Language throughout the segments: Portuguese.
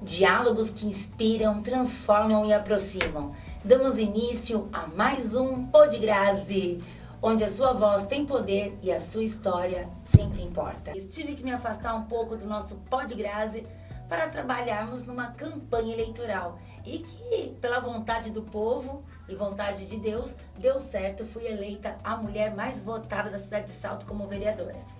Diálogos que inspiram, transformam e aproximam. Damos início a mais um Podgrazi, onde a sua voz tem poder e a sua história sempre importa. Tive que me afastar um pouco do nosso Podgrazi para trabalharmos numa campanha eleitoral e que, pela vontade do povo e vontade de Deus, deu certo. Fui eleita a mulher mais votada da cidade de Salto como vereadora.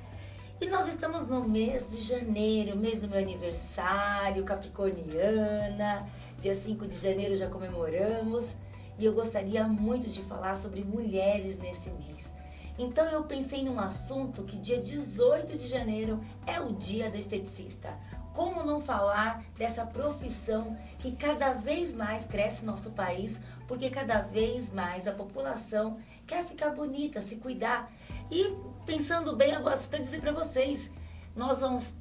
E nós estamos no mês de janeiro, mês do meu aniversário, capricorniana. Dia 5 de janeiro já comemoramos. E eu gostaria muito de falar sobre mulheres nesse mês. Então eu pensei num assunto que dia 18 de janeiro é o dia do esteticista. Como não falar dessa profissão que cada vez mais cresce no nosso país, porque cada vez mais a população quer ficar bonita, se cuidar. E pensando bem, eu gosto de dizer para vocês, nós há uns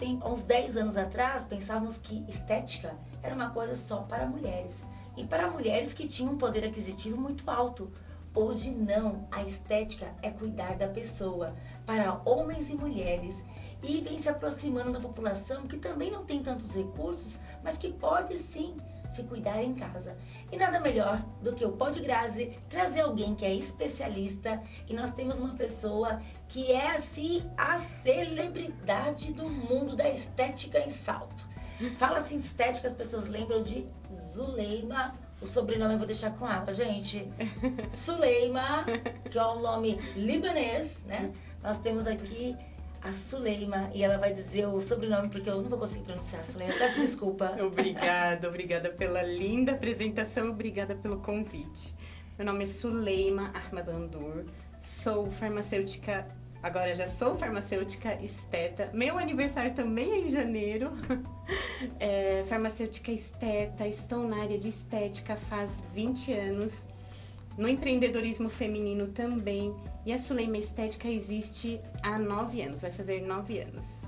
10 anos atrás pensávamos que estética era uma coisa só para mulheres. E para mulheres que tinham um poder aquisitivo muito alto. Hoje não, a estética é cuidar da pessoa, para homens e mulheres. E vem se aproximando da população que também não tem tantos recursos, mas que pode sim se cuidar em casa. E nada melhor do que o Podgrazi trazer alguém que é especialista. E nós temos uma pessoa que é assim a celebridade do mundo da estética em Salto. Fala assim de estética, as pessoas lembram de Zuleima. O sobrenome eu vou deixar com ela, gente. Suleima, que é um nome libanês, né? Nós temos aqui a Suleima e ela vai dizer o sobrenome porque eu não vou conseguir pronunciar, Suleima. Peço desculpa. Obrigada pela linda apresentação, obrigada pelo convite. Meu nome é Suleima Ahmadandur, sou farmacêutica, agora já sou farmacêutica esteta. Meu aniversário também é em janeiro. Farmacêutica esteta, estou na área de estética faz 20 anos. No empreendedorismo feminino também. E a Suleima Estética existe há 9 anos, vai fazer 9 anos.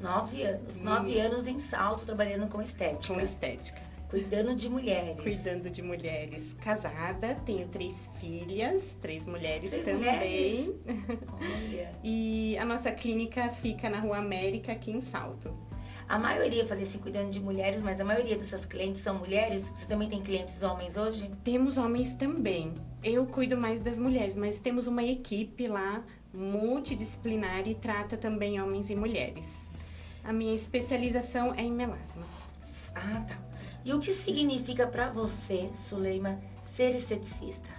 9 anos. 9 anos em Salto, trabalhando com estética. Com estética. Cuidando de mulheres. Cuidando de mulheres. Casada, tenho 3 filhas, 3 mulheres 3 também. mulheres? Olha. E a nossa clínica fica na Rua América, aqui em Salto. A maioria, falei assim, cuidando de mulheres, mas a maioria dos seus clientes são mulheres? Você também tem clientes homens hoje? Temos homens também. Eu cuido mais das mulheres, mas temos uma equipe lá multidisciplinar e trata também homens e mulheres. A minha especialização é em melasma. Ah, tá. E o que significa pra você, Suleima, ser esteticista?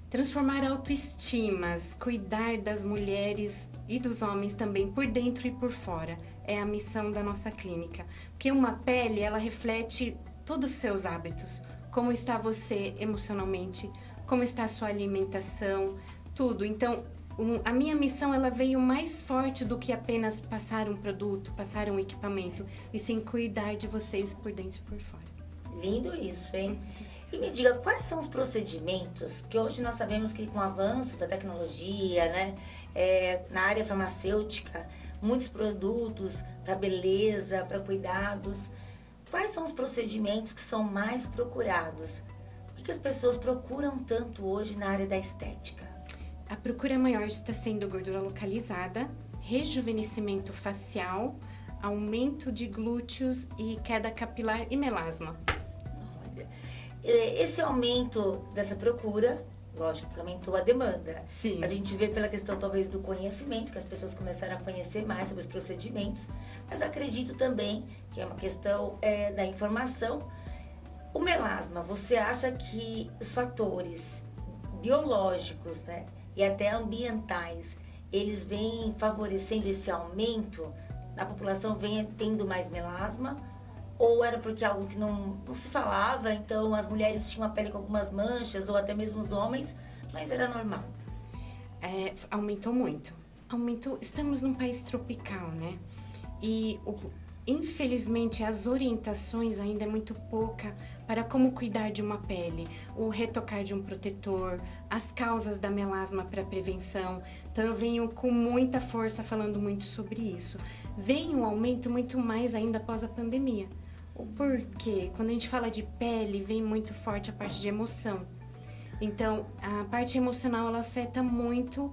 Transformar autoestimas, cuidar das mulheres e dos homens também por dentro e por fora. É a missão da nossa clínica. Porque uma pele, ela reflete todos os seus hábitos. Como está você emocionalmente, como está a sua alimentação, tudo. Então, a minha missão, ela veio mais forte do que apenas passar um produto, passar um equipamento, e sim cuidar de vocês por dentro e por fora. Lindo isso, hein? E me diga, quais são os procedimentos que hoje nós sabemos que com o avanço da tecnologia, né, na área farmacêutica, muitos produtos para beleza, para cuidados. Quais são os procedimentos que são mais procurados? O que as pessoas procuram tanto hoje na área da estética? A procura maior está sendo gordura localizada, rejuvenescimento facial, aumento de glúteos e queda capilar e melasma. Olha, esse aumento dessa procura, lógico que aumentou a demanda. Sim. A gente vê pela questão talvez do conhecimento, que as pessoas começaram a conhecer mais sobre os procedimentos, mas acredito também que é uma questão da informação. O melasma, você acha que os fatores biológicos, né, e até ambientais, eles vêm favorecendo esse aumento? A população vem tendo mais melasma? Ou era porque algo que não se falava, então as mulheres tinham a pele com algumas manchas, ou até mesmo os homens, mas era normal? Aumentou muito. Estamos num país tropical, né? E, infelizmente, as orientações ainda é muito pouca para como cuidar de uma pele, o retocar de um protetor, as causas da melasma para prevenção. Então, eu venho com muita força falando muito sobre isso. Vem um aumento muito mais ainda após a pandemia. O porquê? Quando a gente fala de pele, vem muito forte a parte de emoção. Então, a parte emocional, ela afeta muito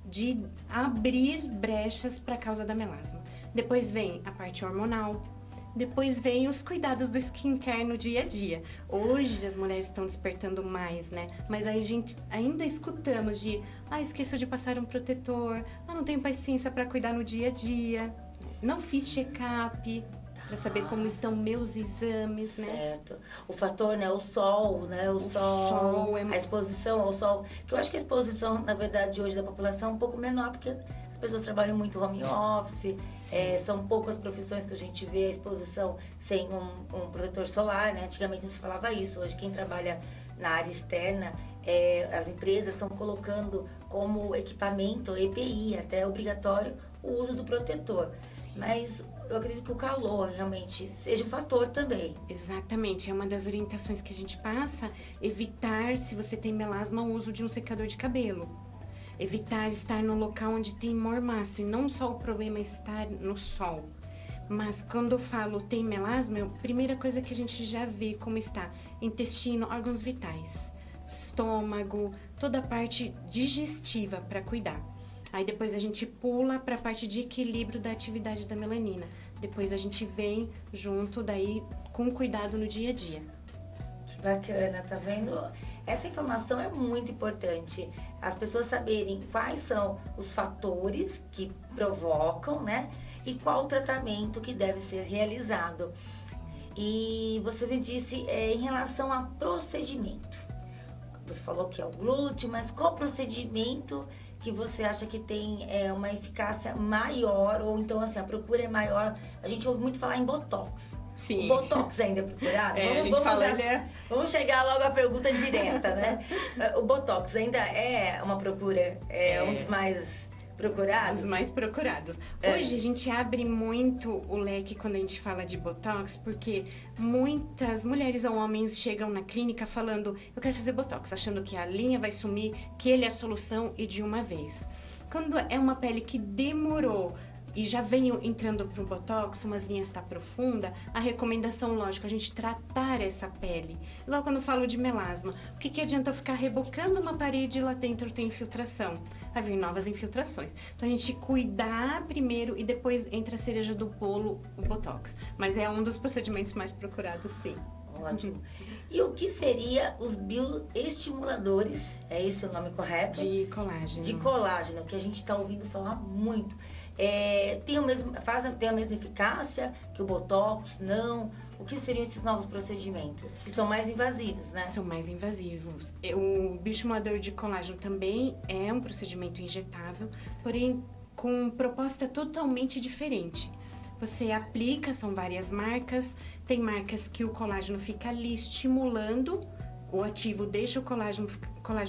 de abrir brechas para a causa da melasma. Depois vem a parte hormonal, Depois vem os cuidados do skincare no dia a dia. Hoje as mulheres estão despertando mais, né? Mas aí a gente ainda escutamos de, esqueço de passar um protetor, não tenho paciência para cuidar no dia a dia, não fiz check-up para saber como estão meus exames, né? Certo. O fator, né? O sol, né? O sol a exposição ao sol. Que eu acho que a exposição, na verdade, hoje da população é um pouco menor, porque as pessoas trabalham muito home office, são poucas profissões que a gente vê a exposição sem um protetor solar, né? Antigamente não se falava isso. Hoje quem trabalha na área externa, as empresas estão colocando como equipamento, EPI, até obrigatório, o uso do protetor. Sim. Mas eu acredito que o calor realmente seja um fator também. Exatamente, é uma das orientações que a gente passa, evitar, se você tem melasma, o uso de um secador de cabelo. Evitar estar no local onde tem mormaço, e não só o problema é estar no sol. Mas quando eu falo tem melasma, a primeira coisa que a gente já vê como está: intestino, órgãos vitais, estômago, toda a parte digestiva para cuidar. Aí depois a gente pula para a parte de equilíbrio da atividade da melanina. Depois a gente vem junto daí com cuidado no dia a dia. Que bacana, tá vendo? Essa informação é muito importante. As pessoas saberem quais são os fatores que provocam, né? E qual o tratamento que deve ser realizado. E você me disse em relação a procedimento. Você falou que é o glúteo, mas qual procedimento que você acha que tem uma eficácia maior, ou então assim, a procura é maior? A gente ouve muito falar em Botox. Sim. O Botox ainda é procurado? Vamos chegar logo à pergunta direta, né? O Botox ainda é uma procura, um dos mais procurados? Os mais procurados. Hoje a gente abre muito o leque quando a gente fala de Botox, porque muitas mulheres ou homens chegam na clínica falando: eu quero fazer Botox, achando que a linha vai sumir, que ele é a solução e de uma vez. Quando é uma pele que demorou e já veio entrando para o Botox, umas linhas tá profunda, a recomendação, lógico, é a gente tratar essa pele. Igual quando eu falo de melasma, o que adianta eu ficar rebocando uma parede e lá dentro tem infiltração? Vai vir novas infiltrações. Então a gente cuidar primeiro e depois entra a cereja do bolo, o Botox. Mas é um dos procedimentos mais procurados, sim. Ótimo. E o que seria os bioestimuladores? É esse o nome correto? De colágeno. De colágeno, que a gente está ouvindo falar muito. Tem a mesma eficácia que o Botox? Não? O que seriam esses novos procedimentos? Que são mais invasivos, né? São mais invasivos. O bioestimulador de colágeno também é um procedimento injetável, porém com proposta totalmente diferente. Você aplica, são várias marcas, tem marcas que o colágeno fica ali estimulando, o ativo deixa o colágeno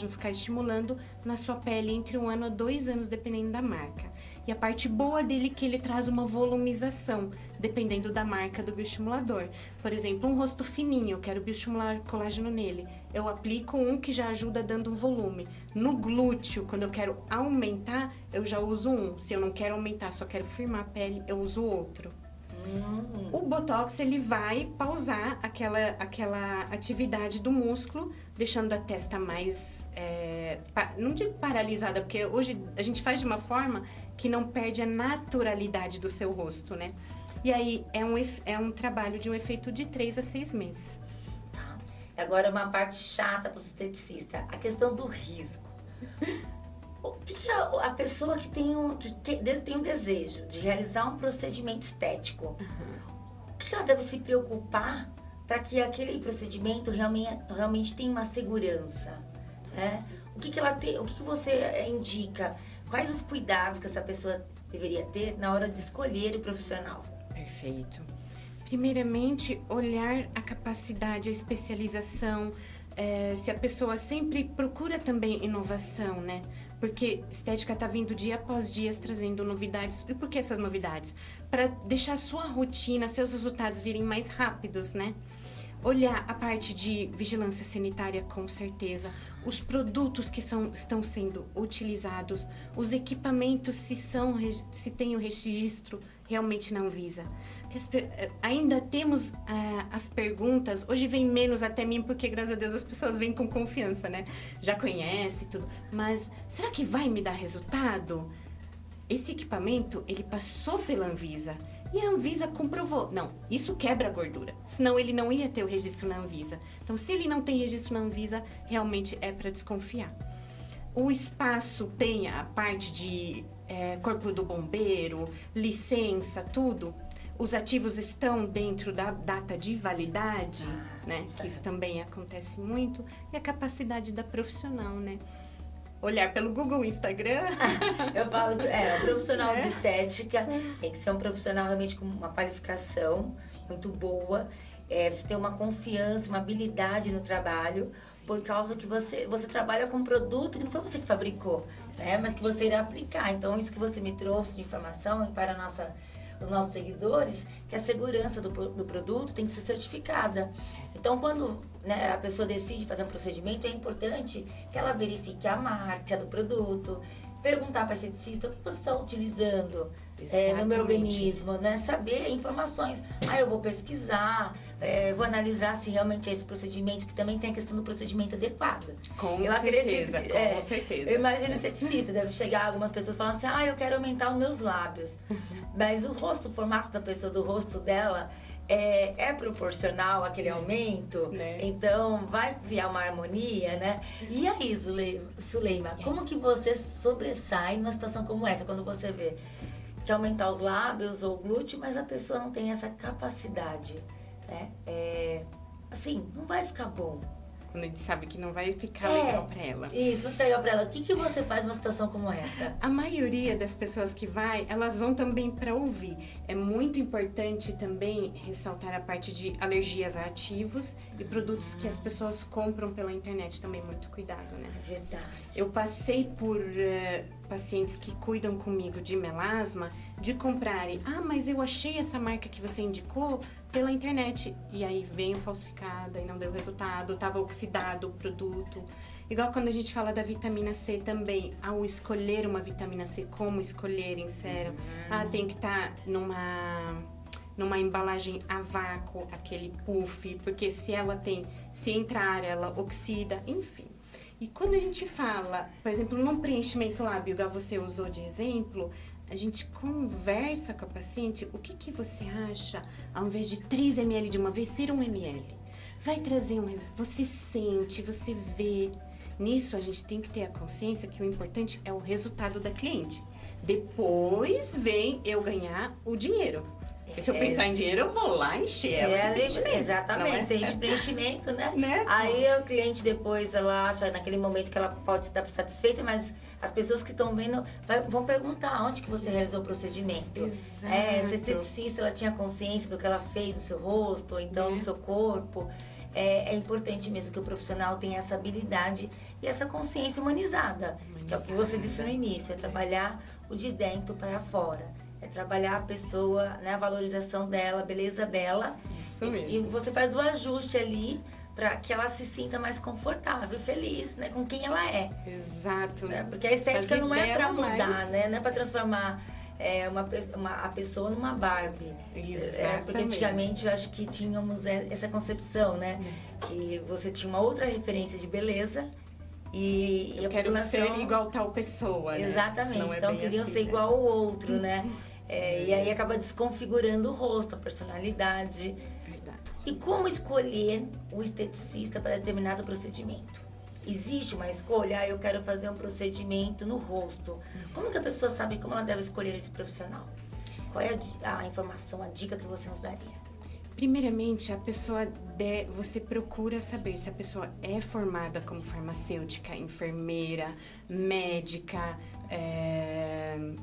ficar estimulando na sua pele entre 1 ano a 2 anos, dependendo da marca. E a parte boa dele é que ele traz uma volumização, dependendo da marca do bioestimulador. Por exemplo, um rosto fininho, eu quero bioestimular colágeno nele. Eu aplico um que já ajuda dando um volume. No glúteo, quando eu quero aumentar, eu já uso um. Se eu não quero aumentar, só quero firmar a pele, eu uso outro. O Botox, ele vai pausar aquela atividade do músculo, deixando a testa mais, não digo paralisada, porque hoje a gente faz de uma forma que não perde a naturalidade do seu rosto, né? E aí é um trabalho de um efeito de 3 a 6 meses. Tá. Agora uma parte chata para o esteticista, a questão do risco. O que a pessoa que tem um desejo de realizar um procedimento estético, o que ela deve se preocupar para que aquele procedimento realmente tenha uma segurança? Né? O que você indica? Quais os cuidados que essa pessoa deveria ter na hora de escolher o profissional? Perfeito. Primeiramente, olhar a capacidade, a especialização, se a pessoa sempre procura também inovação, né? Porque estética está vindo dia após dia trazendo novidades. E por que essas novidades? Para deixar a sua rotina, seus resultados virem mais rápidos, né? Olhar a parte de vigilância sanitária, com certeza. Os produtos que estão sendo utilizados. Os equipamentos, se tem o registro realmente na Anvisa. Ainda temos as perguntas, hoje vem menos até mim, porque graças a Deus as pessoas vêm com confiança, né? Já conhece tudo, mas será que vai me dar resultado? Esse equipamento, ele passou pela Anvisa, E a Anvisa comprovou. Não, isso quebra a gordura. Senão ele não ia ter o registro na Anvisa. Então, se ele não tem registro na Anvisa, realmente é para desconfiar. O espaço tem a parte de corpo do bombeiro, licença, tudo. Os ativos estão dentro da data de validade, né? Que isso também acontece muito. E a capacidade da profissional, né? Olhar pelo Google, Instagram. Eu falo que o profissional de estética tem que ser um profissional realmente com uma qualificação muito boa. Você ter uma confiança, uma habilidade no trabalho, por causa que você trabalha com um produto que não foi você que fabricou, né? Mas que você irá aplicar. Então, isso que você me trouxe de informação para os nossos seguidores, que a segurança do produto tem que ser certificada. Então, quando, né, a pessoa decide fazer um procedimento, é importante que ela verifique a marca do produto, perguntar para a esteticista o que você está utilizando no meu organismo, né? Saber informações. Eu vou pesquisar, vou analisar se realmente é esse procedimento, que também tem a questão do procedimento adequado. Com certeza. Eu imagino o esteticista, deve chegar algumas pessoas falando assim, eu quero aumentar os meus lábios. Mas o formato da pessoa, do rosto dela, é proporcional àquele aumento, né? Então vai criar uma harmonia, né? E aí, Suleima, como que você sobressai numa situação como essa, quando você vê que aumentar os lábios ou o glúteo, mas a pessoa não tem essa capacidade, né? Assim, não vai ficar bom. Quando a gente sabe que não vai ficar legal pra ela. Isso, não fica legal pra ela. O que você faz numa situação como essa? A maioria das pessoas que vai, elas vão também pra ouvir. É muito importante também ressaltar a parte de alergias a ativos e produtos que as pessoas compram pela internet também. Muito cuidado, né? É verdade. Eu passei por pacientes que cuidam comigo de melasma, de comprarem, mas eu achei essa marca que você indicou pela internet. E aí veio falsificada e não deu resultado, estava oxidado o produto. Igual quando a gente fala da vitamina C também, ao escolher uma vitamina C, como escolher em sérum? Tem que estar numa embalagem a vácuo, aquele puff, porque se entrar, ela oxida, enfim. E quando a gente fala, por exemplo, num preenchimento lábio, igual você usou de exemplo, a gente conversa com a paciente, o que você acha, ao invés de 3 ml de uma vez, ser 1 ml? Vai trazer você sente, você vê. Nisso, a gente tem que ter a consciência que o importante é o resultado da cliente. Depois vem eu ganhar o dinheiro. Porque se eu pensar em dinheiro, eu vou lá encher ela de preenchimento. Exatamente, se enche preenchimento, né? Aí o cliente depois, ela acha naquele momento que ela pode estar satisfeita, mas as pessoas que estão vendo vão perguntar onde que você realizou o procedimento. Exato. Se a esteticista, ela tinha consciência do que ela fez no seu rosto, ou então no seu corpo. É importante mesmo que o profissional tenha essa habilidade e essa consciência humanizada. Que é o que você disse no início, é trabalhar o de dentro para fora. É trabalhar a pessoa, né, a valorização dela, a beleza dela. Isso mesmo. E você faz o ajuste ali para que ela se sinta mais confortável, e feliz, né, com quem ela é. Exato. Né? Porque a estética não é para mudar, né? Não é para transformar a pessoa numa Barbie. Exatamente. Porque antigamente eu acho que tínhamos essa concepção, né? Que você tinha uma outra referência de beleza. E eu quero ser igual tal pessoa, né? Exatamente. Então queriam ser igual ao outro, né? E aí acaba desconfigurando o rosto, a personalidade. Verdade. E como escolher o esteticista para determinado procedimento? Existe uma escolha? Eu quero fazer um procedimento no rosto. Como que a pessoa sabe como ela deve escolher esse profissional? Qual é a informação, a dica que você nos daria? Primeiramente, você procura saber se a pessoa é formada como farmacêutica, enfermeira, médica,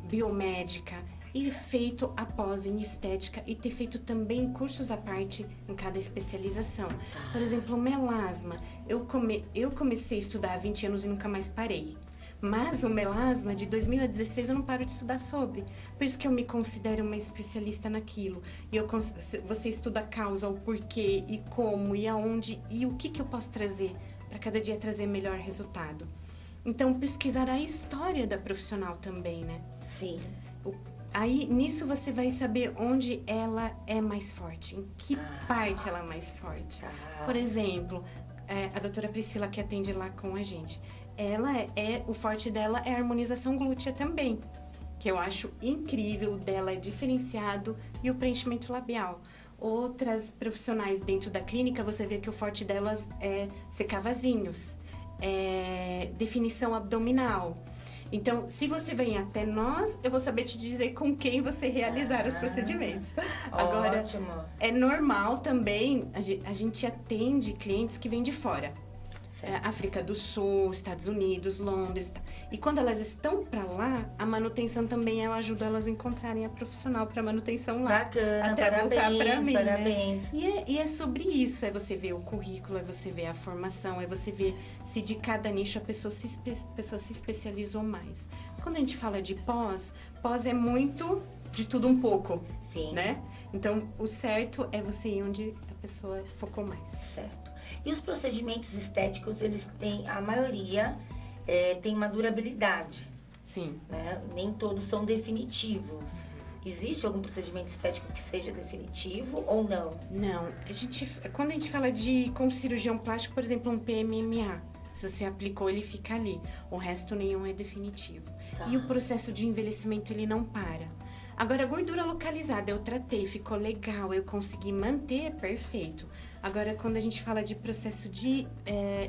biomédica e feito após em estética e ter feito também cursos à parte em cada especialização. Por exemplo, melasma. Eu comecei a estudar há 20 anos e nunca mais parei. Mas o melasma, de 2016, eu não paro de estudar sobre. Por isso que eu me considero uma especialista naquilo. E você estuda a causa, o porquê, e como, e aonde, e o que eu posso trazer para cada dia trazer melhor resultado. Então, pesquisar a história da profissional também, né? Sim. Aí, nisso, você vai saber onde ela é mais forte, em que parte ela é mais forte. Por exemplo, a doutora Priscila, que atende lá com a gente, o forte dela é a harmonização glútea também. que eu acho incrível, o dela é diferenciado, e o preenchimento labial. Outras profissionais dentro da clínica, você vê que o forte delas é secar vasinhos, definição abdominal. Então, se você vem até nós, eu vou saber te dizer com quem você realizar os procedimentos. Agora, ótimo. É normal também, a gente atende clientes que vêm de fora. África do Sul, Estados Unidos, Londres. E quando elas estão para lá, a manutenção também eu ajudo elas a encontrarem a profissional para manutenção lá. Bacana, até parabéns, voltar para mim, parabéns. Né? E é sobre isso, é você ver o currículo, é você ver a formação, é você ver se de cada nicho a pessoa se especializou mais. Quando a gente fala de pós é muito de tudo um pouco. Sim. Né? Então, o certo é você ir onde a pessoa focou mais. Certo. E os procedimentos estéticos, eles têm, a maioria tem uma durabilidade. Sim. Né? Nem todos são definitivos. Existe algum procedimento estético que seja definitivo ou não? Não. Quando a gente fala com cirurgião plástico, por exemplo, um PMMA, se você aplicou, ele fica ali. O resto nenhum é definitivo. Tá. E o processo de envelhecimento, ele não para. Agora, a gordura localizada, eu tratei, ficou legal, eu consegui manter, é perfeito. Agora, quando a gente fala de processo de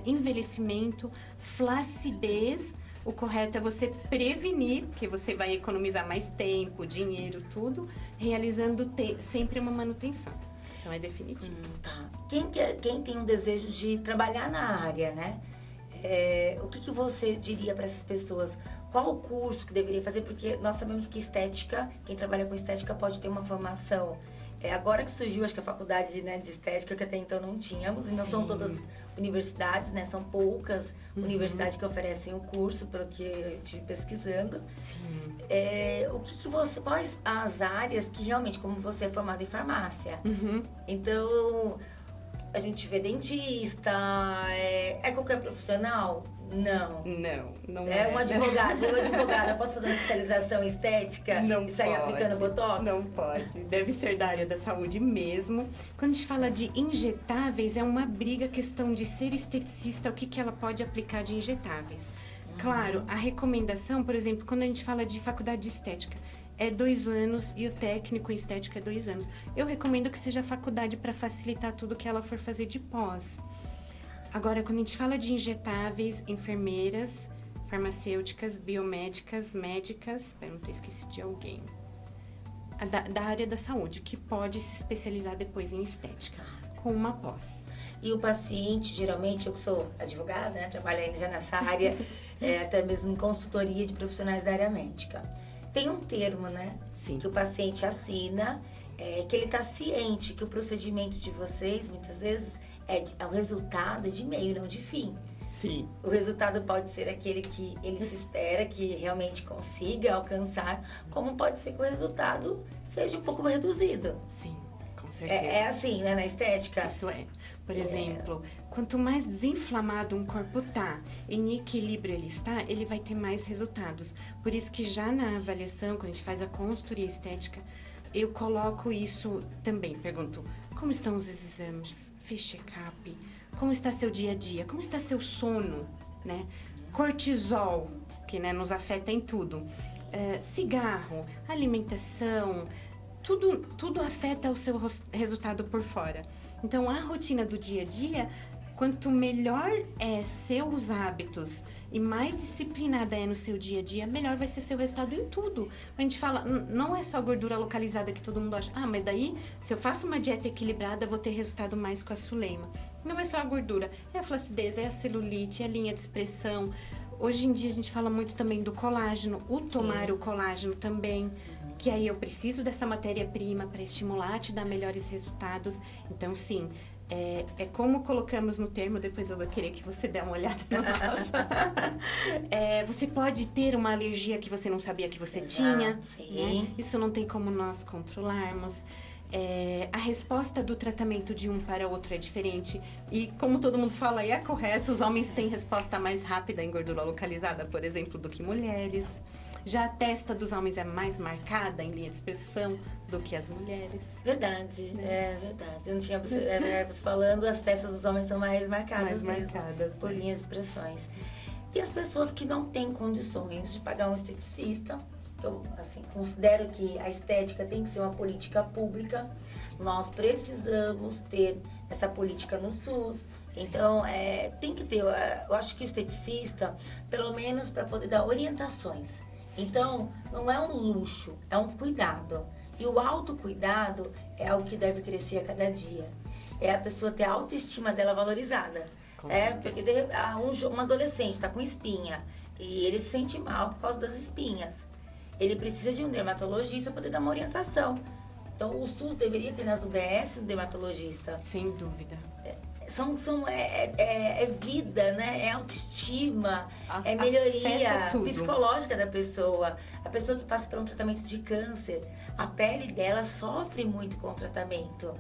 envelhecimento, flacidez, o correto é você prevenir, porque você vai economizar mais tempo, dinheiro, tudo, realizando sempre uma manutenção. Então, é definitivo. Tá. Quem tem um desejo de trabalhar na área, né? O que você diria para essas pessoas? Qual o curso que deveria fazer? Porque nós sabemos que estética, quem trabalha com estética pode ter uma formação. Agora que surgiu, acho que a faculdade, né, de estética, que até então não tínhamos, e não são todas universidades, né? São poucas universidades que oferecem o curso, pelo que eu estive pesquisando. Sim. Quais as áreas que realmente, como você é formado em farmácia, Uhum. então a gente vê dentista, qualquer profissional? Não. Não Uma advogada pode fazer uma especialização em estética não e sair pode, aplicando botox? Não pode. Deve ser da área da saúde mesmo. Quando a gente fala de injetáveis, é uma briga, questão de ser esteticista, o que ela pode aplicar de injetáveis. Claro, a recomendação, por exemplo, quando a gente fala de faculdade de estética, é 2 anos e o técnico em estética é 2 anos. Eu recomendo que seja a faculdade para facilitar tudo que ela for fazer de pós. Agora, quando a gente fala de injetáveis, enfermeiras, farmacêuticas, biomédicas, médicas, eu não ter esquecido de alguém, da área da saúde, que pode se especializar depois em estética, com uma pós. E o paciente, geralmente, eu que sou advogada, né, trabalhando já nessa área, até mesmo em consultoria de profissionais da área médica. Tem um termo, né? Sim. Que o paciente assina, que ele está ciente que o procedimento de vocês, muitas vezes, o resultado de meio, não de fim. Sim. O resultado pode ser aquele que ele se espera que realmente consiga alcançar, como pode ser que o resultado seja um pouco reduzido. Sim, com certeza. É assim, né, na estética? Isso é. Por exemplo, quanto mais desinflamado um corpo tá, em equilíbrio ele está, ele vai ter mais resultados. Por isso que já na avaliação, quando a gente faz a consultoria estética, eu coloco isso também. Pergunto, como estão os exames? Fiz check-up? Como está seu dia a dia? Como está seu sono? Né? Cortisol, que, né, nos afeta em tudo. Cigarro, alimentação, tudo afeta o seu resultado por fora. Então, a rotina do dia a dia, quanto melhor seus hábitos e mais disciplinada no seu dia a dia, melhor vai ser seu resultado em tudo. A gente fala, não é só gordura localizada que todo mundo acha, mas daí, se eu faço uma dieta equilibrada, vou ter resultado mais com a Sulema. Não é só a gordura, é a flacidez, é a celulite, é a linha de expressão. Hoje em dia, a gente fala muito também do colágeno, tomar o colágeno também. Que aí eu preciso dessa matéria-prima para estimular, te dar melhores resultados. Então, sim, como colocamos no termo, depois eu vou querer que você dê uma olhada no nosso. Você pode ter uma alergia que você não sabia que você tinha. Sim. Né? Isso não tem como nós controlarmos. A resposta do tratamento de um para o outro é diferente. E como todo mundo fala, é correto, os homens têm resposta mais rápida em gordura localizada, por exemplo, do que mulheres. Já a testa dos homens é mais marcada em linha de expressão do que as mulheres. Verdade, é verdade. Eu não tinha você falando, as testas dos homens são mais marcadas mesmo, por linhas de expressões. E as pessoas que não têm condições de pagar um esteticista, eu assim, considero que a estética tem que ser uma política pública. Nós precisamos ter essa política no SUS. Sim. Então, tem que ter, eu acho que o esteticista, pelo menos para poder dar orientações. Sim. Então, não é um luxo, é um cuidado. E o autocuidado é o que deve crescer a cada dia. É a pessoa ter a autoestima dela valorizada. Porque um adolescente está com espinha e ele se sente mal por causa das espinhas. Ele precisa de um dermatologista para poder dar uma orientação. Então, o SUS deveria ter nas UBS um dermatologista. Sem dúvida. É vida, né? É autoestima, é melhoria psicológica da pessoa. A pessoa que passa por um tratamento de câncer, a pele dela sofre muito com o tratamento.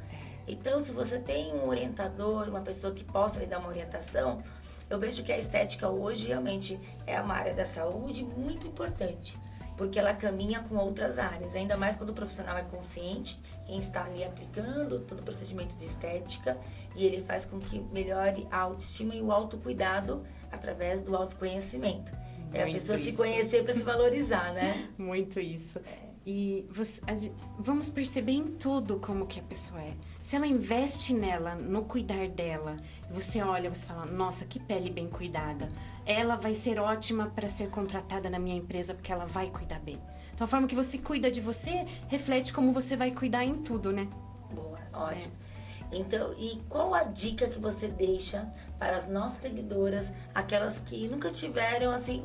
Então, se você tem um orientador, uma pessoa que possa lhe dar uma orientação, eu vejo que a estética hoje realmente é uma área da saúde muito importante. Sim. Porque ela caminha com outras áreas, ainda mais quando o profissional é consciente, quem está ali aplicando todo o procedimento de estética, e ele faz com que melhore a autoestima e o autocuidado através do autoconhecimento. É a pessoa se conhecer para se valorizar, né? Muito isso. E vamos perceber em tudo como que a pessoa é. Se ela investe nela, no cuidar dela, você olha, você fala, nossa, que pele bem cuidada. Ela vai ser ótima para ser contratada na minha empresa porque ela vai cuidar bem. Então, a forma que você cuida de você reflete como você vai cuidar em tudo, né? Boa, ótimo. Então, e qual a dica que você deixa para as nossas seguidoras, aquelas que nunca tiveram, assim,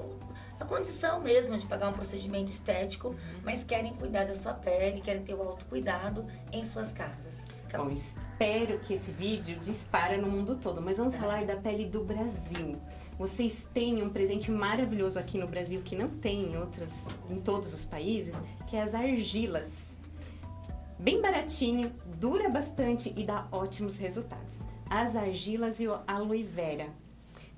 a condição mesmo de pagar um procedimento estético, mas querem cuidar da sua pele, querem ter o autocuidado em suas casas? Bom, espero que esse vídeo dispare no mundo todo, mas vamos falar da pele do Brasil. Vocês têm um presente maravilhoso aqui no Brasil que não tem em todos os países, que é as argilas. Bem baratinho, dura bastante e dá ótimos resultados. As argilas e o aloe vera.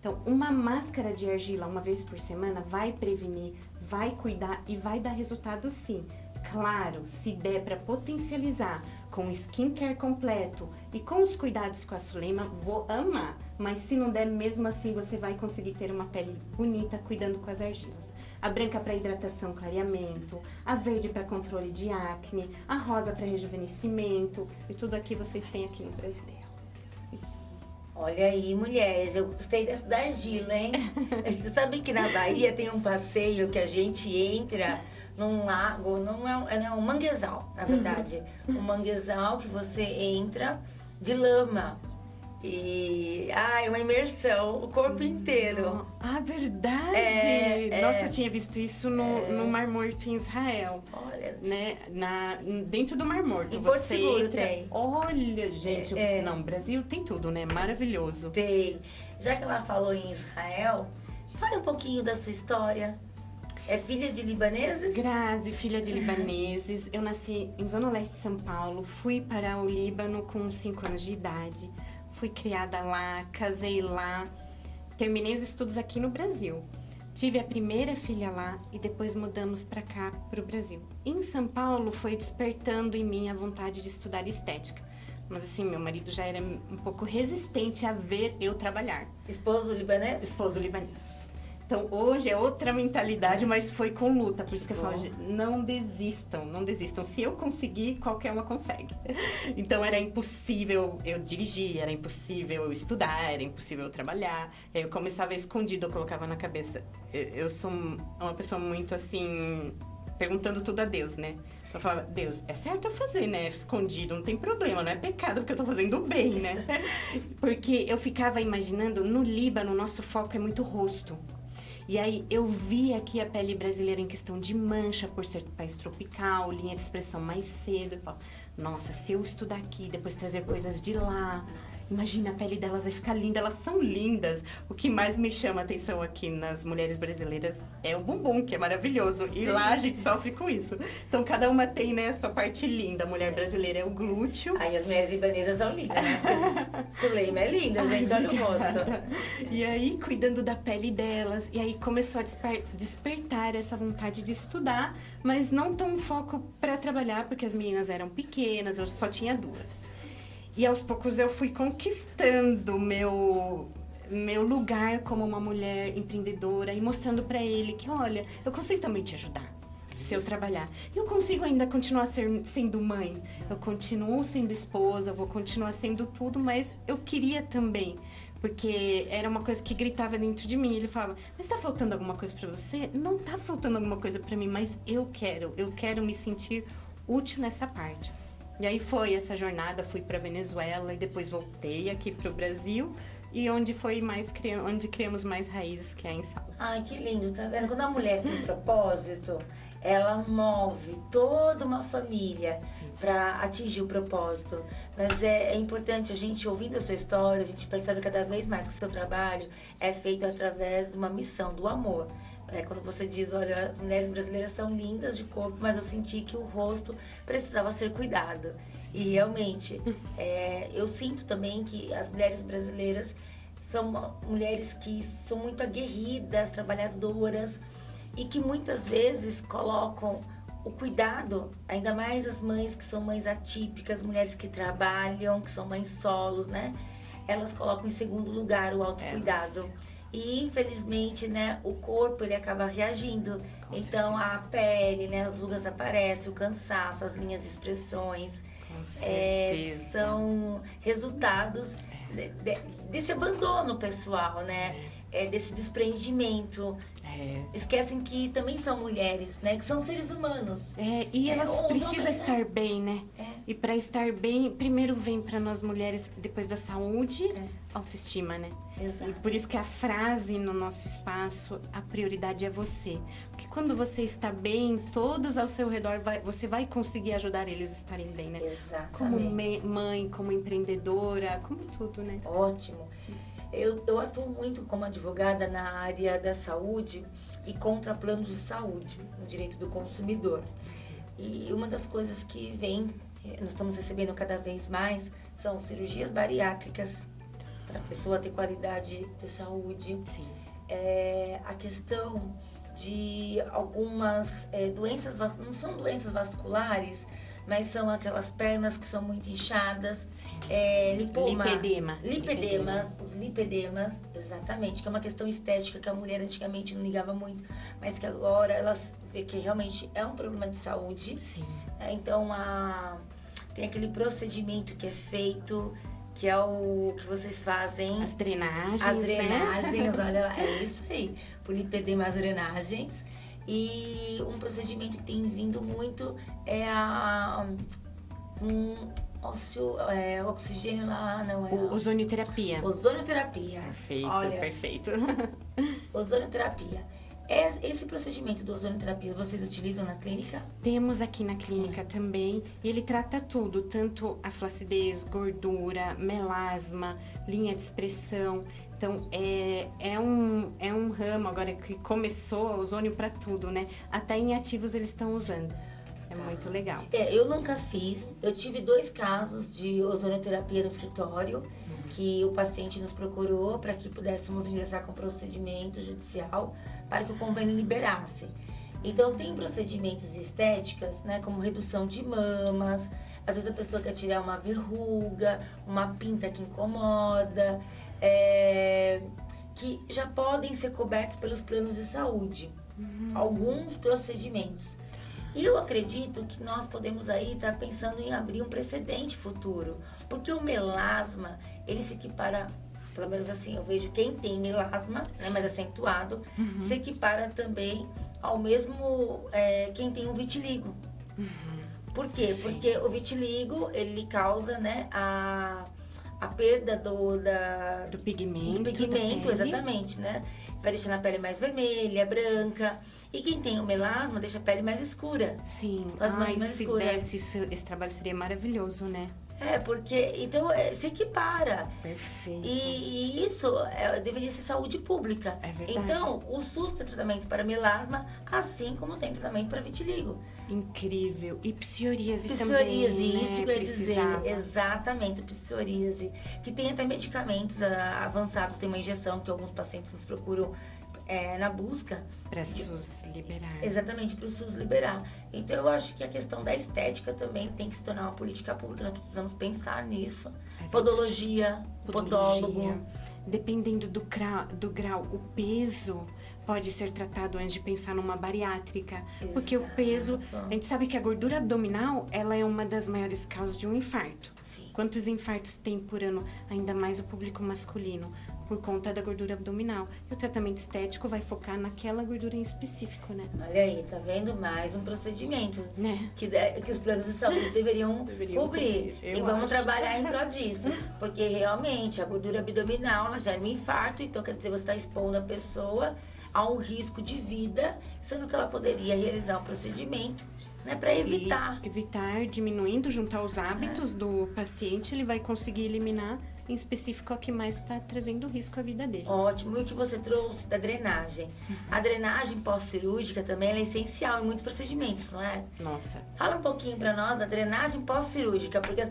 Então, uma máscara de argila uma vez por semana vai prevenir, vai cuidar e vai dar resultado sim. Claro, se der para potencializar com skincare completo e com os cuidados com a Sulema, vou amar. Mas se não der, mesmo assim, você vai conseguir ter uma pele bonita cuidando com as argilas. A branca para hidratação, clareamento, a verde para controle de acne, a rosa para rejuvenescimento e tudo aqui vocês têm aqui no Brasil. Olha aí, mulheres, eu gostei dessa da argila, hein? Você sabe que na Bahia tem um passeio que a gente entra num lago, não é um manguezal, na verdade. Um manguezal que você entra de lama. E, é uma imersão, o corpo inteiro. Ah, verdade! Nossa, eu tinha visto isso no Mar Morto em Israel. Olha. Né? Dentro do Mar Morto. Em Porto Seguro tem. Olha, gente. Não, Brasil tem tudo, né? Maravilhoso. Tem. Já que ela falou em Israel, fale um pouquinho da sua história. É filha de libaneses? Grazi, filha de libaneses. Eu nasci em Zona Leste de São Paulo, fui para o Líbano com 5 anos de idade. Fui criada lá, casei lá, terminei os estudos aqui no Brasil. Tive a primeira filha lá e depois mudamos para cá, para o Brasil. Em São Paulo foi despertando em mim a vontade de estudar estética. Mas assim, meu marido já era um pouco resistente a ver eu trabalhar. Esposo libanês? Esposo libanês. Então, hoje é outra mentalidade, mas foi com luta. Por isso que eu falo, não desistam, não desistam. Se eu conseguir, qualquer uma consegue. Então, era impossível eu dirigir, era impossível eu estudar, era impossível eu trabalhar. Eu começava escondido, eu colocava na cabeça. Eu sou uma pessoa muito assim, perguntando tudo a Deus, né? Eu falava, Deus, é certo eu fazer, né? Escondido, não tem problema, não é pecado, porque eu tô fazendo bem, né? Porque eu ficava imaginando, no Líbano, o nosso foco é muito rosto. E aí eu vi aqui a pele brasileira em questão de mancha, por ser país tropical, linha de expressão mais cedo. Eu falo, nossa, se eu estudar aqui, depois trazer coisas de lá, imagina, a pele delas vai ficar linda, elas são lindas. O que mais me chama a atenção aqui nas mulheres brasileiras é o bumbum, que é maravilhoso. Sim. E lá a gente sofre com isso. Então cada uma tem, né, a sua parte linda. A mulher brasileira é o glúteo. Aí as mulheres libanesas são lindas, né? Suleima é linda, gente, olha o rosto. E aí, cuidando da pele delas, e aí começou a despertar essa vontade de estudar, mas não tão foco para trabalhar, porque as meninas eram pequenas, eu só tinha 2. E aos poucos eu fui conquistando meu lugar como uma mulher empreendedora e mostrando pra ele que, olha, eu consigo também te ajudar. se eu trabalhar. Eu consigo ainda continuar sendo mãe, eu continuo sendo esposa, eu vou continuar sendo tudo, mas eu queria também. Porque era uma coisa que gritava dentro de mim. Ele falava, mas tá faltando alguma coisa pra você? Não tá faltando alguma coisa pra mim, mas eu quero me sentir útil nessa parte. E aí foi essa jornada, fui pra Venezuela e depois voltei aqui pro Brasil. E onde onde criamos mais raízes, que é em Salto. Ai, que lindo, tá vendo? Quando a mulher tem propósito, ela move toda uma família para atingir o propósito. Mas é importante a gente, ouvindo a sua história, a gente percebe cada vez mais que o seu trabalho é feito através de uma missão, do amor. É quando você diz, olha, as mulheres brasileiras são lindas de corpo, mas eu senti que o rosto precisava ser cuidado. E realmente, eu sinto também que as mulheres brasileiras são mulheres que são muito aguerridas, trabalhadoras e que muitas vezes colocam o cuidado, ainda mais as mães que são mães atípicas, mulheres que trabalham, que são mães solos, né? Elas colocam em segundo lugar o autocuidado. E infelizmente, né, o corpo ele acaba reagindo. Com então certeza. a pele, né, as rugas aparecem, o cansaço, as linhas de expressões são resultados desse abandono pessoal, né? Desse desprendimento. Esquecem que também são mulheres, né? Que são seres humanos. E elas precisam homens, estar bem, né? E para estar bem, primeiro vem para nós mulheres, depois da saúde, autoestima, né? Exato. E por isso que a frase no nosso espaço, a prioridade é você. Porque quando você está bem, todos ao seu redor, você vai conseguir ajudar eles a estarem bem, né? Exatamente. Como mãe, como empreendedora, como tudo, né? Ótimo. Eu atuo muito como advogada na área da saúde e contra planos de saúde, no direito do consumidor. E uma das coisas que nós estamos recebendo cada vez mais, são cirurgias bariátricas, para a pessoa ter qualidade de saúde. Sim. A questão de algumas doenças, não são doenças vasculares, mas são aquelas pernas que são muito inchadas. Lipedemas, os lipedemas, exatamente, que é uma questão estética que a mulher antigamente não ligava muito, mas que agora elas vê que realmente é um problema de saúde. Sim. Então, tem aquele procedimento que é feito, que é o que vocês fazem. As drenagens, né? Olha lá, é isso aí. Por lipedema, as drenagens. E um procedimento que tem vindo muito é oxigênio lá, não é? Ozonioterapia. Ozonioterapia. Perfeito, olha, perfeito. Ozonioterapia. Esse procedimento do ozonioterapia vocês utilizam na clínica? Temos aqui na clínica também. Ele trata tudo, tanto a flacidez, gordura, melasma, linha de expressão. Então, é um ramo agora que começou a ozônio para tudo, né? Até em ativos eles estão usando. É muito legal. Eu nunca fiz. Eu tive 2 casos de ozonioterapia no escritório, que o paciente nos procurou para que pudéssemos ingressar com procedimento judicial para que o convênio liberasse. Então, tem procedimentos e estéticas, né, como redução de mamas, às vezes a pessoa quer tirar uma verruga, uma pinta que incomoda, que já podem ser cobertos pelos planos de saúde. Alguns procedimentos. E eu acredito que nós podemos aí estar pensando em abrir um precedente futuro, porque o melasma, ele se equipara, pelo menos assim, eu vejo quem tem melasma, né, mais acentuado, se equipara também ao mesmo quem tem um vitiligo. Por quê? Sim. Porque o vitiligo, ele causa, né, a perda do pigmento. Do pigmento, exatamente, né? Vai deixando a pele mais vermelha, branca. E quem tem o melasma deixa a pele mais escura. Sim. Com as manchas mais se escuras. desse esse trabalho seria maravilhoso, né? Porque então se equipara. Perfeito. E isso deveria ser saúde pública. É verdade. Então, o SUS tem tratamento para melasma, assim como tem tratamento para vitiligo. Incrível. E psoríase também, Psoríase, né? isso que eu ia dizer. Precisava. Exatamente, psoríase. Que tem até medicamentos avançados, tem uma injeção que alguns pacientes nos procuram na busca. Para SUS liberar. Exatamente, para o SUS liberar. Então, eu acho que a questão da estética também tem que se tornar uma política pública. Nós precisamos pensar nisso. Podologia, podólogo. Dependendo do grau, o peso, pode ser tratado antes de pensar numa bariátrica, porque o Exato. peso, a gente sabe que a gordura abdominal, ela é uma das maiores causas de um infarto. Sim. Quantos infartos tem por ano, ainda mais o público masculino, por conta da gordura abdominal? E o tratamento estético vai focar naquela gordura em específico, né? Olha aí, tá vendo? Mais um procedimento Né? que os planos de saúde deveriam cobrir. eu E vamos acho. trabalhar em prol disso. Porque realmente a gordura abdominal ela gera um infarto, então quer dizer, você está expondo a pessoa a um risco de vida, sendo que ela poderia realizar um procedimento, né, para evitar. E evitar, diminuindo, junto aos hábitos do paciente, ele vai conseguir eliminar, em específico, o que mais está trazendo risco à vida dele. Ótimo. E o que você trouxe da drenagem? A drenagem pós-cirúrgica também ela é essencial em muitos procedimentos, não é? Nossa. Fala um pouquinho pra nós da drenagem pós-cirúrgica, porque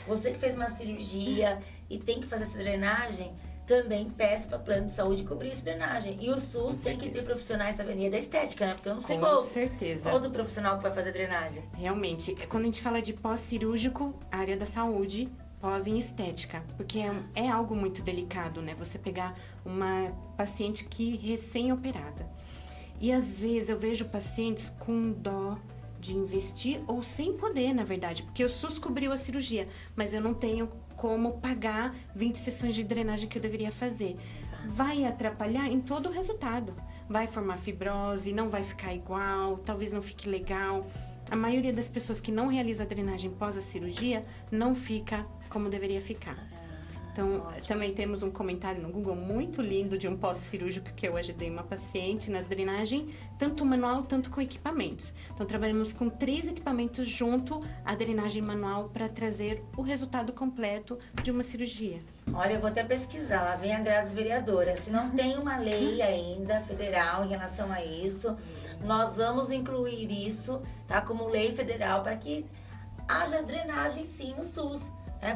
você que fez uma cirurgia e tem que fazer essa drenagem, também peça para plano de saúde cobrir essa drenagem. E o SUS tem que ter profissionais da Avenida da Estética, né? Porque eu não sei Com certeza. qual do profissional que vai fazer drenagem. Realmente, quando a gente fala de pós-cirúrgico, área da saúde, pós em estética, porque é algo muito delicado, né? Você pegar uma paciente que recém-operada. E às vezes eu vejo pacientes com dó de investir ou sem poder, na verdade, porque o SUS cobriu a cirurgia, mas eu não tenho como pagar 20 sessões de drenagem que eu deveria fazer. Exato. Vai atrapalhar em todo o resultado. Vai formar fibrose, não vai ficar igual, talvez não fique legal. A maioria das pessoas que não realiza a drenagem pós a cirurgia não fica como deveria ficar. Então, também temos um comentário no Google muito lindo de um pós-cirúrgico que eu ajudei uma paciente nas drenagens, tanto manual, tanto com equipamentos. Então, trabalhamos com 3 equipamentos junto à drenagem manual para trazer o resultado completo de uma cirurgia. Olha, eu vou até pesquisar, lá vem a Grazi vereadora. Se não tem uma lei ainda federal em relação a isso, nós vamos incluir isso, tá, como lei federal para que haja drenagem sim no SUS.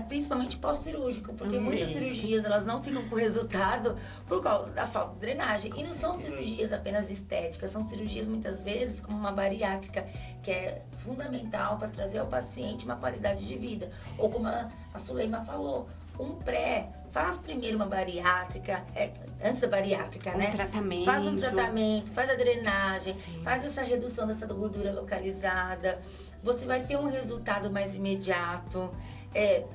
Principalmente pós-cirúrgico, porque muitas cirurgias elas não ficam com resultado por causa da falta de drenagem. E não são cirurgias apenas estéticas, são cirurgias muitas vezes como uma bariátrica, que é fundamental para trazer ao paciente uma qualidade de vida. Ou como a Suleima falou, um pré, faz primeiro uma bariátrica, antes da bariátrica, né? Tratamento. Faz um tratamento, faz a drenagem, Sim. faz essa redução dessa gordura localizada. Você vai ter um resultado mais imediato.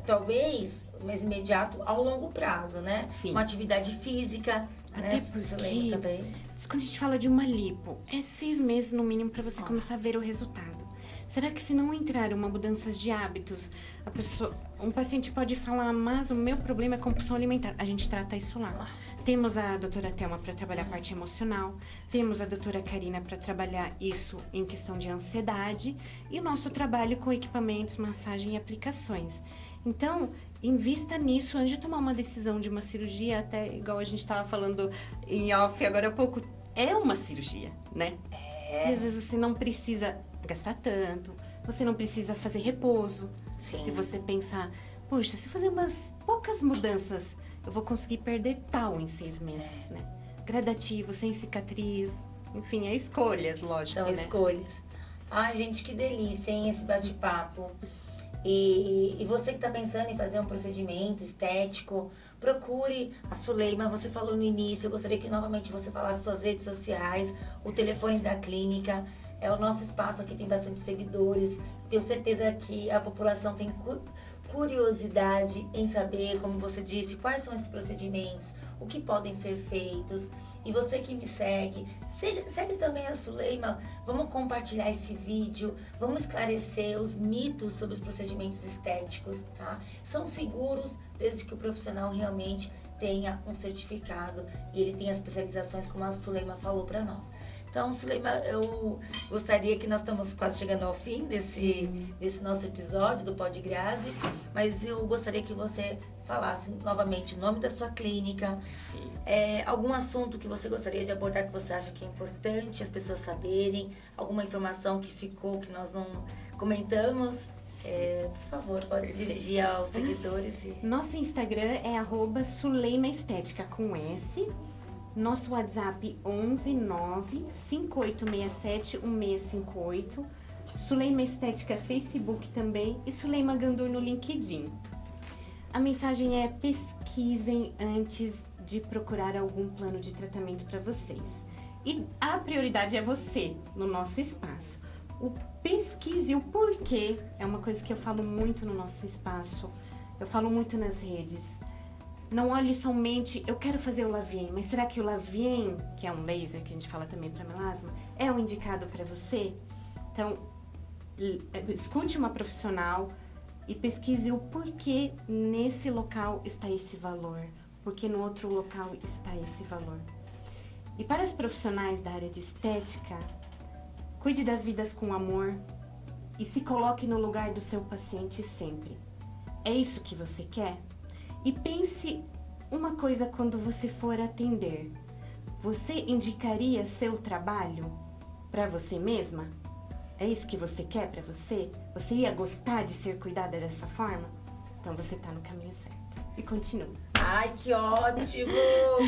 Talvez mais imediato ao longo prazo, né? Sim. Uma atividade física, Até né? porque, Você lembra também? quando a gente fala de uma lipo, é 6 meses no mínimo para você começar a ver o resultado. Será que se não entrar uma mudança de hábitos, um paciente pode falar, mas o meu problema é compulsão alimentar. A gente trata isso lá. Temos a doutora Thelma para trabalhar a parte emocional, temos a doutora Karina para trabalhar isso em questão de ansiedade e o nosso trabalho com equipamentos, massagem e aplicações. Então, invista nisso antes de tomar uma decisão de uma cirurgia, até igual a gente estava falando em off agora há pouco, é uma cirurgia, né? E às vezes você não precisa gastar tanto, você não precisa fazer repouso. Sim. Se você pensar, puxa, se fazer umas poucas mudanças, eu vou conseguir perder tal em 6 meses, né? Gradativo, sem cicatriz, enfim, é escolhas, lógico, São né? escolhas. Ai, gente, que delícia, hein, esse bate-papo. E você que está pensando em fazer um procedimento estético, procure a Suleima. Você falou no início, eu gostaria que novamente você falasse suas redes sociais, o telefone da clínica. O nosso espaço aqui tem bastante seguidores. Tenho certeza que a população tem curiosidade em saber, como você disse, quais são esses procedimentos, o que podem ser feitos. E você que me segue também a Suleima. Vamos compartilhar esse vídeo, vamos esclarecer os mitos sobre os procedimentos estéticos, tá? São seguros desde que o profissional realmente tenha um certificado e ele tenha especializações, como a Suleima falou para nós. Então, Suleima, eu gostaria que nós estamos quase chegando ao fim desse nosso episódio do Pod Grazi, mas eu gostaria que você falasse novamente o nome da sua clínica, algum assunto que você gostaria de abordar que você acha que é importante as pessoas saberem, alguma informação que ficou que nós não comentamos. Por favor, pode se dirigir aos seguidores. Nosso Instagram é @SuleimaEstética com S. Nosso WhatsApp 11 9 5867 1658. Suleima Estética Facebook também e Suleima Gandur no LinkedIn. A mensagem é: pesquisem antes de procurar algum plano de tratamento para vocês. E a prioridade é você no nosso espaço. O pesquise o porquê é uma coisa que eu falo muito no nosso espaço. Eu falo muito nas redes. Não olhe somente, eu quero fazer o Lavien, mas será que o Lavien, que é um laser que a gente fala também para melasma, é o indicado para você? Então, escute uma profissional e pesquise o porquê nesse local está esse valor, porque no outro local está esse valor. E para os profissionais da área de estética, cuide das vidas com amor e se coloque no lugar do seu paciente sempre. É isso que você quer? E pense uma coisa quando você for atender. Você indicaria seu trabalho para você mesma? É isso que você quer para você? Você ia gostar de ser cuidada dessa forma? Então você está no caminho certo. E continua. Ai, que ótimo!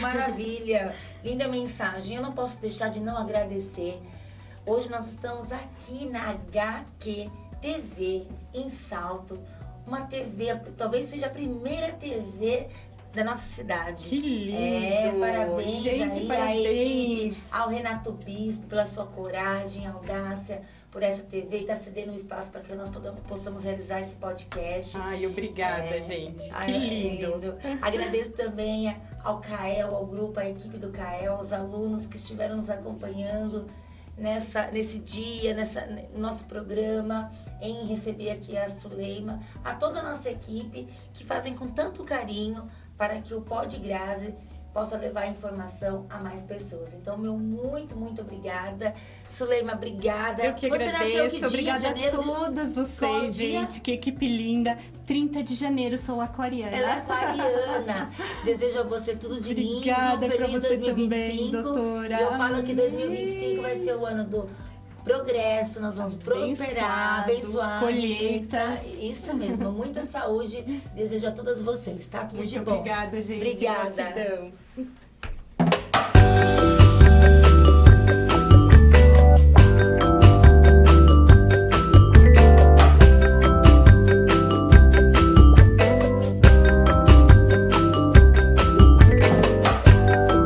Maravilha! Linda mensagem. Eu não posso deixar de não agradecer. Hoje nós estamos aqui na HQ TV em Salto. Uma TV, talvez seja a primeira TV da nossa cidade. Que lindo! Parabéns, gente, aí, parabéns! à equipe, ao Renato Bispo pela sua coragem, audácia, por essa TV e estar cedendo um espaço para que nós possamos realizar esse podcast. Ai, obrigada, gente. Que lindo. Agradeço também ao CAEL, ao grupo, à equipe do CAEL, aos alunos que estiveram nos acompanhando nesse dia, no nosso programa, em receber aqui a Suleima, a toda a nossa equipe que fazem com tanto carinho para que o Pod Grazi possa levar informação a mais pessoas. Então, meu muito, muito obrigada. Suleima, obrigada. Eu que agradeço. Obrigada a todos vocês, gente. Que equipe linda. 30 de janeiro, sou aquariana. Ela é aquariana. Desejo a você tudo de lindo. Obrigada pra Feliz você 2025. também, doutora. E eu falo que 2025 vai ser o ano do progresso, nós vamos prosperar, abençoar. Colheitas. Isso mesmo, muita saúde. Desejo a todas vocês, tá? Tudo Muito de bom. Obrigada, gente. Obrigada. Gratidão.